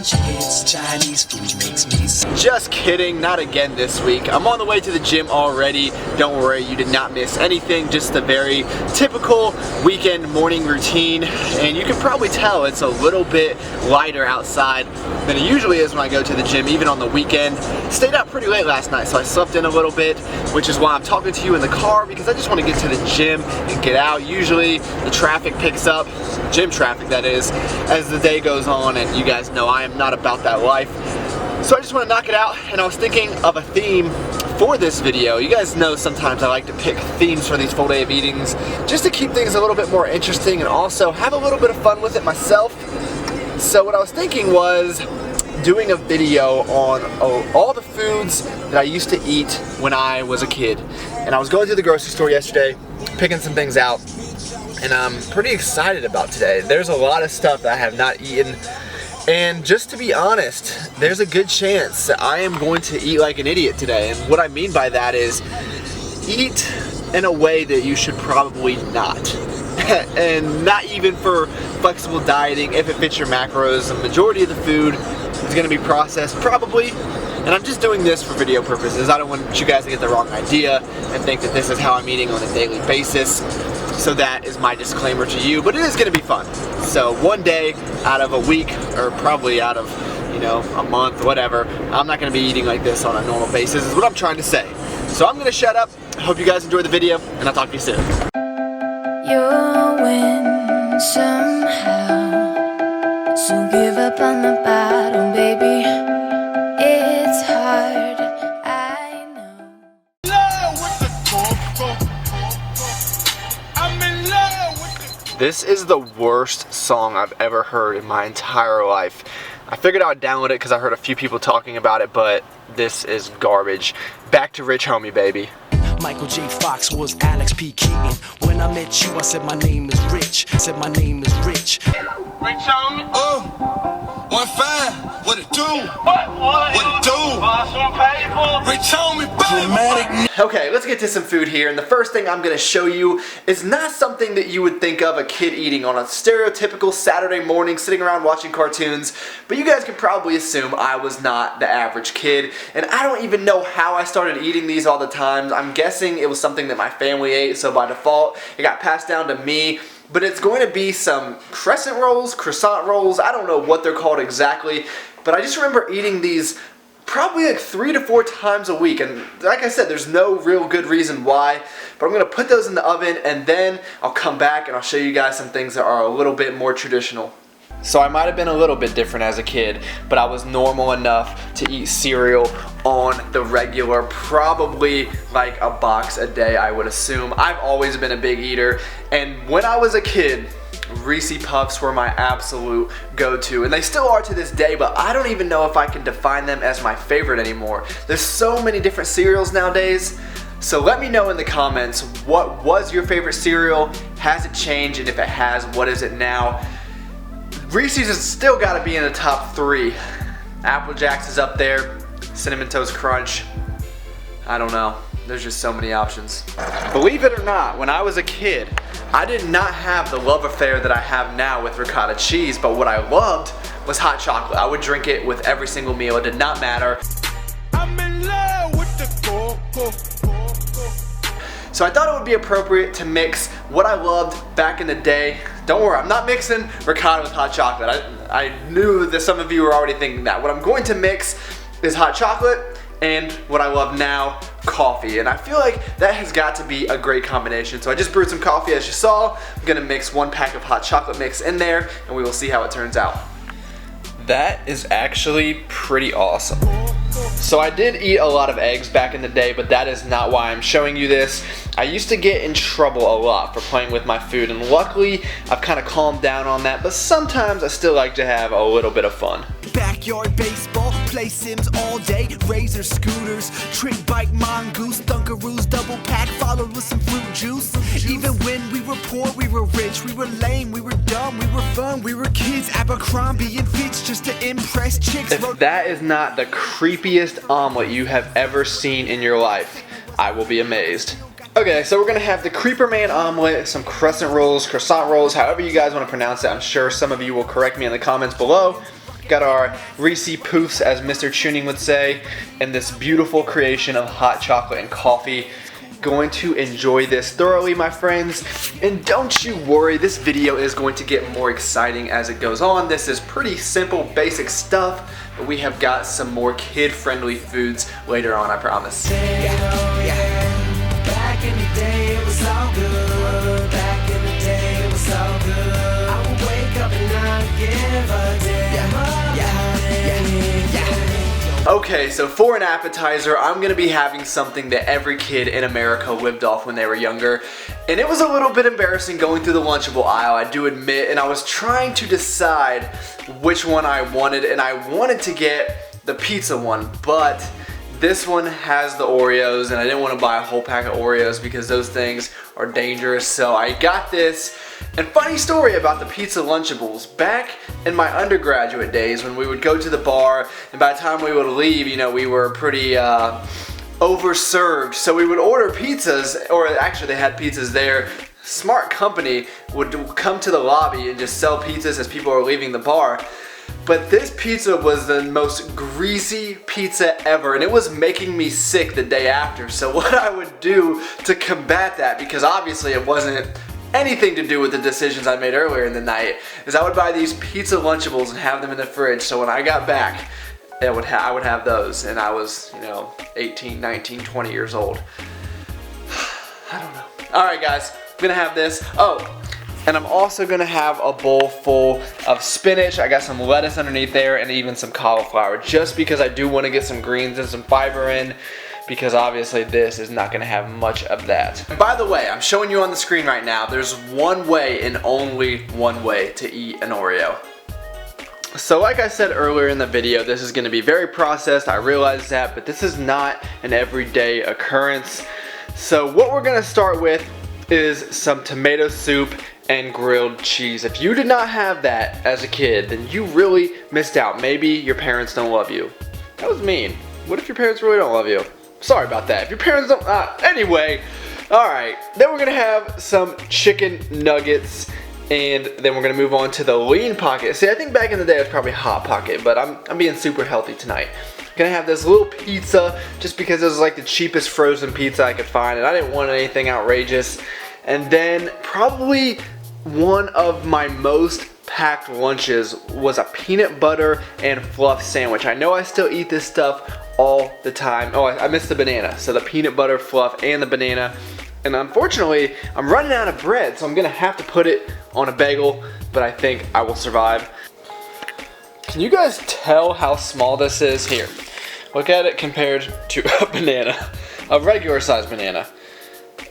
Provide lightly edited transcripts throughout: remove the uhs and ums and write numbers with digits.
Chinese food makes me sick. Just kidding, not again this week. I'm on the way to the gym already. Don't worry, you did not miss anything. Just a very typical weekend morning routine. And you can probably tell it's a little bit lighter outside than it usually is when I go to the gym, even on the weekend. Stayed out pretty late last night, so I slept in a little bit, which is why I'm talking to you in the car, because I just want to get to the gym and get out. Usually the traffic picks up, gym traffic that is, as the day goes on, and you guys know I am not about that life. So I just want to knock it out, and I was thinking of a theme for this video. You guys know sometimes I like to pick themes for these full day of eatings just to keep things a little bit more interesting and also have a little bit of fun with it myself. So what I was thinking was doing a video on all the foods that I used to eat when I was a kid. And I was going to the grocery store yesterday, picking some things out, and I'm pretty excited about today. There's a lot of stuff that I have not eaten, and just to be honest, there's a good chance that I am going to eat like an idiot today. And what I mean by that is eat in a way that you should probably not. And not even for flexible dieting, if it fits your macros. The majority of the food is going to be processed, probably. And I'm just doing this for video purposes. I don't want you guys to get the wrong idea and think that this is how I'm eating on a daily basis. So that is my disclaimer to you, but it is going to be fun. So one day out of a week, or probably out of, you know, a month, whatever, I'm not going to be eating like this on a normal basis, is what I'm trying to say. So I'm going to shut up. I hope you guys enjoyed the video, and I'll talk to you soon. You'll win somehow, so give up on the battle, baby. It's hard, I know. This is the worst song I've ever heard in my entire life. I figured I would download it because I heard a few people talking about it, but this is garbage. Back to Rich Homie, baby. Michael J. Fox was Alex P. Keaton. When I met you, I said my name is Rich. I said my name is Rich. Rich Homie. Oh, 1-5. What it do? What it do? Rich Homie, baby. Okay, let's get to some food here. And the first thing I'm going to show you is not something that you would think of a kid eating on a stereotypical Saturday morning sitting around watching cartoons. But you guys can probably assume I was not the average kid. And I don't even know how I started eating these all the time. I'm guessing it was something that my family ate, so by default it got passed down to me. But it's going to be some crescent rolls, croissant rolls, I don't know what they're called exactly, but I just remember eating these probably like 3 to 4 times a week, and like I said, there's no real good reason why, but I'm going to put those in the oven, and then I'll come back and I'll show you guys some things that are a little bit more traditional. So I might have been a little bit different as a kid, but I was normal enough to eat cereal on the regular, probably like a box a day, I would assume. I've always been a big eater, and when I was a kid, Reese's Puffs were my absolute go-to, and they still are to this day, but I don't even know if I can define them as my favorite anymore. There's so many different cereals nowadays. So let me know in the comments, what was your favorite cereal? Has it changed? And if it has, what is it now? Reese's has still got to be in the top 3. Apple Jacks is up there. Cinnamon Toast Crunch. I don't know. There's just so many options. Believe it or not, when I was a kid, I did not have the love affair that I have now with ricotta cheese, but what I loved was hot chocolate. I would drink it with every single meal. It did not matter. I'm in love with the cocoa. So I thought it would be appropriate to mix what I loved back in the day. Don't worry, I'm not mixing ricotta with hot chocolate. I knew that some of you were already thinking that. What I'm going to mix is hot chocolate and what I love now, coffee. And I feel like that has got to be a great combination. So I just brewed some coffee, as you saw. I'm gonna mix 1 pack of hot chocolate mix in there, and we will see how it turns out. That is actually pretty awesome. So I did eat a lot of eggs back in the day, but that is not why I'm showing you this. I used to get in trouble a lot for playing with my food, and luckily I've kind of calmed down on that, but sometimes I still like to have a little bit of fun. Backyard baseball, play Sims all day, razor scooters, trick bike, mongoose, Dunkaroos, double pack, followed with some fruit juice. Even when we were poor, we were rich, we were lame, we were dumb, we were fun, we were kids, Abercrombie and Fitch just to impress chicks. If that is not the creepiest omelet you have ever seen in your life, I will be amazed. Okay, so we're gonna have the Creeper Man omelet, some crescent rolls, croissant rolls, however you guys want to pronounce it. I'm sure some of you will correct me in the comments below. Got our Reese Poofs, as Mr. Tuning would say, and this beautiful creation of hot chocolate and coffee. Going to enjoy this thoroughly, my friends, and don't you worry, this video is going to get more exciting as it goes on. This is pretty simple, basic stuff, but we have got some more kid-friendly foods later on, I promise. Back in the day it was all good. Back in the day it was all good. I would wake up and not give a damn. Okay, so for an appetizer, I'm gonna be having something that every kid in America lived off when they were younger. And it was a little bit embarrassing going through the Lunchable aisle, I do admit, and I was trying to decide which one I wanted, and I wanted to get the pizza one, but this one has the Oreos, and I didn't want to buy a whole pack of Oreos because those things are dangerous, so I got this. And funny story about the pizza Lunchables, back in my undergraduate days when we would go to the bar, and by the time we would leave, you know, we were pretty overserved, so we would order pizzas, or actually they had pizzas there. Smart company would come to the lobby and just sell pizzas as people are leaving the bar. But this pizza was the most greasy pizza ever, and it was making me sick the day after. So what I would do to combat that, because obviously it wasn't anything to do with the decisions I made earlier in the night, is I would buy these pizza Lunchables and have them in the fridge, so when I got back, I would have those, and I was, you know, 18, 19, 20 years old. I don't know. Alright guys, I'm gonna have this. Oh, and I'm also gonna have a bowl full of spinach. I got some lettuce underneath there and even some cauliflower, just because I do want to get some greens and some fiber in, because obviously this is not gonna have much of that. By the way, I'm showing you on the screen right now, there's one way and only one way to eat an Oreo. So like I said earlier in the video, this is gonna be very processed, I realize that, but this is not an everyday occurrence. So what we're gonna start with is some tomato soup and grilled cheese. If you did not have that as a kid, then you really missed out. Maybe your parents don't love you. That was mean. What if your parents really don't love you? Sorry about that. If your parents don't, anyway. Alright, then we're gonna have some chicken nuggets, and then we're gonna move on to the lean pocket. See, I think back in the day it was probably hot pocket, but I'm being super healthy tonight. Gonna have this little pizza, just because it was like the cheapest frozen pizza I could find, and I didn't want anything outrageous. And then probably one of my most packed lunches was a peanut butter and fluff sandwich. I know I still eat this stuff all the time. Oh, I missed the banana. So the peanut butter, fluff, and the banana. And unfortunately, I'm running out of bread, so I'm gonna have to put it on a bagel, but I think I will survive. Can you guys tell how small this is? Here, look at it compared to a banana, a regular sized banana.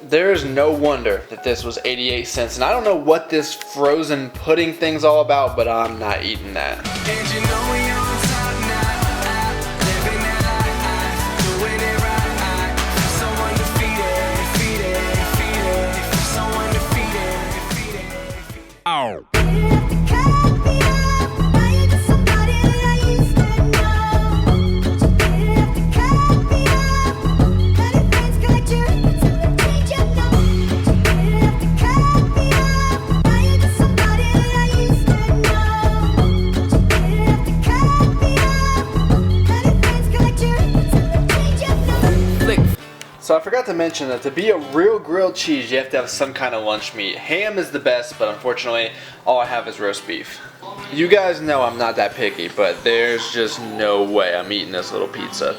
There is no wonder that this was 88 cents, and I don't know what this frozen pudding thing's all about, but I'm not eating that. And you know we on top now, living that life, doing it right, so undefeated, so undefeated, so undefeated. Ow. So I forgot to mention that to be a real grilled cheese, you have to have some kind of lunch meat. Ham is the best, but unfortunately, all I have is roast beef. You guys know I'm not that picky, but there's just no way I'm eating this little pizza.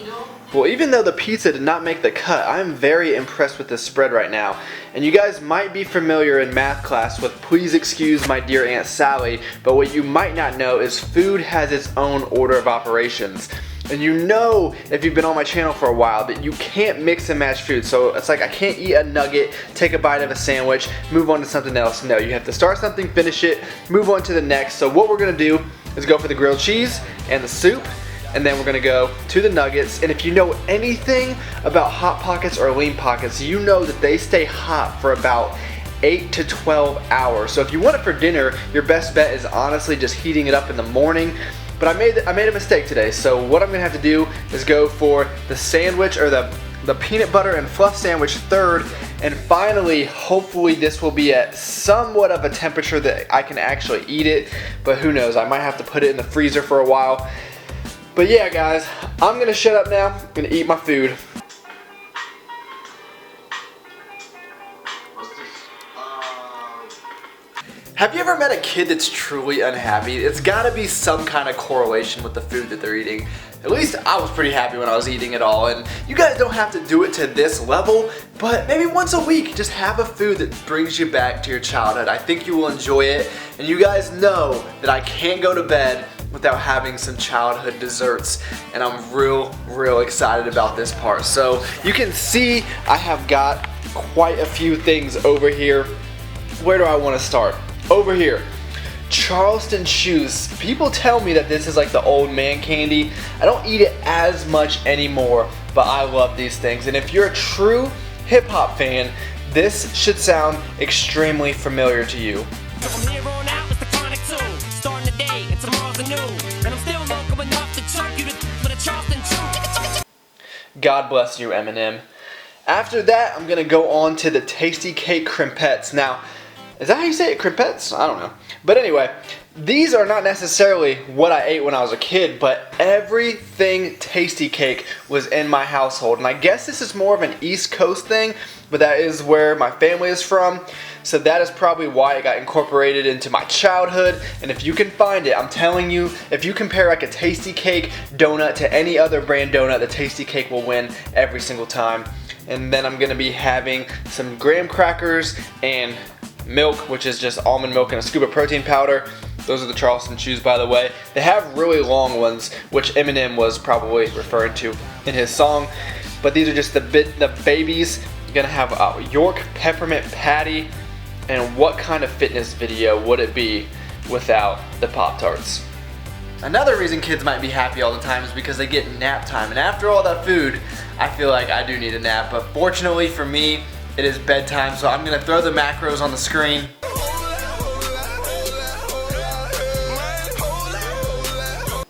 Well, even though the pizza did not make the cut, I'm very impressed with this spread right now. And you guys might be familiar in math class with "Please excuse my dear Aunt Sally," but what you might not know is food has its own order of operations. And you know, if you've been on my channel for a while, that you can't mix and match food. So it's like I can't eat a nugget, take a bite of a sandwich, move on to something else. No, you have to start something, finish it, move on to the next. So what we're gonna do is go for the grilled cheese and the soup, and then we're gonna go to the nuggets. And if you know anything about Hot Pockets or Lean Pockets, you know that they stay hot for about 8 to 12 hours. So if you want it for dinner, your best bet is honestly just heating it up in the morning. But I made a mistake today, so what I'm gonna have to do is go for the sandwich, or the peanut butter and fluff sandwich third, And finally, hopefully this will be at somewhat of a temperature that I can actually eat it, but who knows, I might have to put it in the freezer for a while. But yeah guys, I'm gonna shut up now, I'm gonna eat my food. Have you ever met a kid that's truly unhappy? It's gotta be some kind of correlation with the food that they're eating. At least I was pretty happy when I was eating it all, and you guys don't have to do it to this level, but maybe once a week, just have a food that brings you back to your childhood. I think you will enjoy it, and you guys know that I can't go to bed without having some childhood desserts, and I'm real excited about this part. So you can see I have got quite a few things over here. Where do I want to start? Over here, Charleston Chews. People tell me that this is like the old man candy. I don't eat it as much anymore, but I love these things. And if you're a true hip hop fan, this should sound extremely familiar to you. From here on out, it's the chronic tune. Starting the day, and tomorrow's a new. And I'm still local enough to choke you with a Charleston Chew. God bless you, Eminem. After that, I'm gonna go on to the Tasty Cake Crimpettes. Now, is that how you say it, crimpettes? I don't know. But anyway, these are not necessarily what I ate when I was a kid, but everything Tasty Cake was in my household. And I guess this is more of an East Coast thing, but that is where my family is from. So that is probably why it got incorporated into my childhood. And if you can find it, I'm telling you, if you compare like a Tasty Cake donut to any other brand donut, the Tasty Cake will win every single time. And then I'm gonna be having some graham crackers and milk, which is just almond milk and a scoop of protein powder. Those are the Charleston Chews, by the way. They have really long ones, which Eminem was probably referring to in his song. But these are just the babies. You're gonna have a York peppermint patty. And what kind of fitness video would it be without the Pop-Tarts? Another reason kids might be happy all the time is because they get nap time. And after all that food, I feel like I do need a nap. But fortunately for me, it is bedtime, so I'm gonna throw the macros on the screen.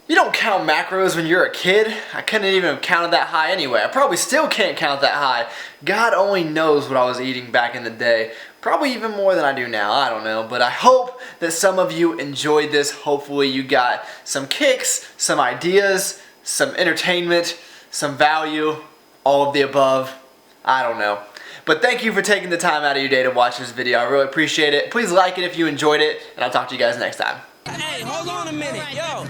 You don't count macros when you're a kid. I couldn't even have counted that high anyway. I probably still can't count that high. God only knows what I was eating back in the day. Probably even more than I do now, I don't know. But I hope that some of you enjoyed this. Hopefully you got some kicks, some ideas, some entertainment, some value, all of the above. I don't know. But thank you for taking the time out of your day to watch this video. I really appreciate it. Please like it if you enjoyed it, and I'll talk to you guys next time. Hey, hold on a minute. Yo,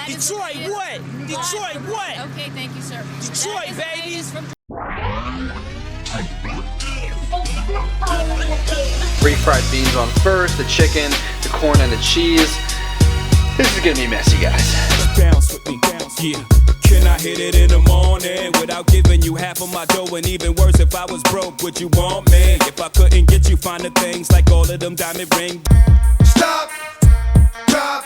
Detroit what? Detroit what? Okay, thank you, sir. Detroit, baby. Refried beans on first, the chicken, the corn, and the cheese. This is gonna be messy, guys. Bounce with me, bounce, yeah. Can I hit it in the morning without giving you half of my dough? And even worse, if I was broke, would you want me? If I couldn't get you finer things like all of them diamond rings. Stop, drop,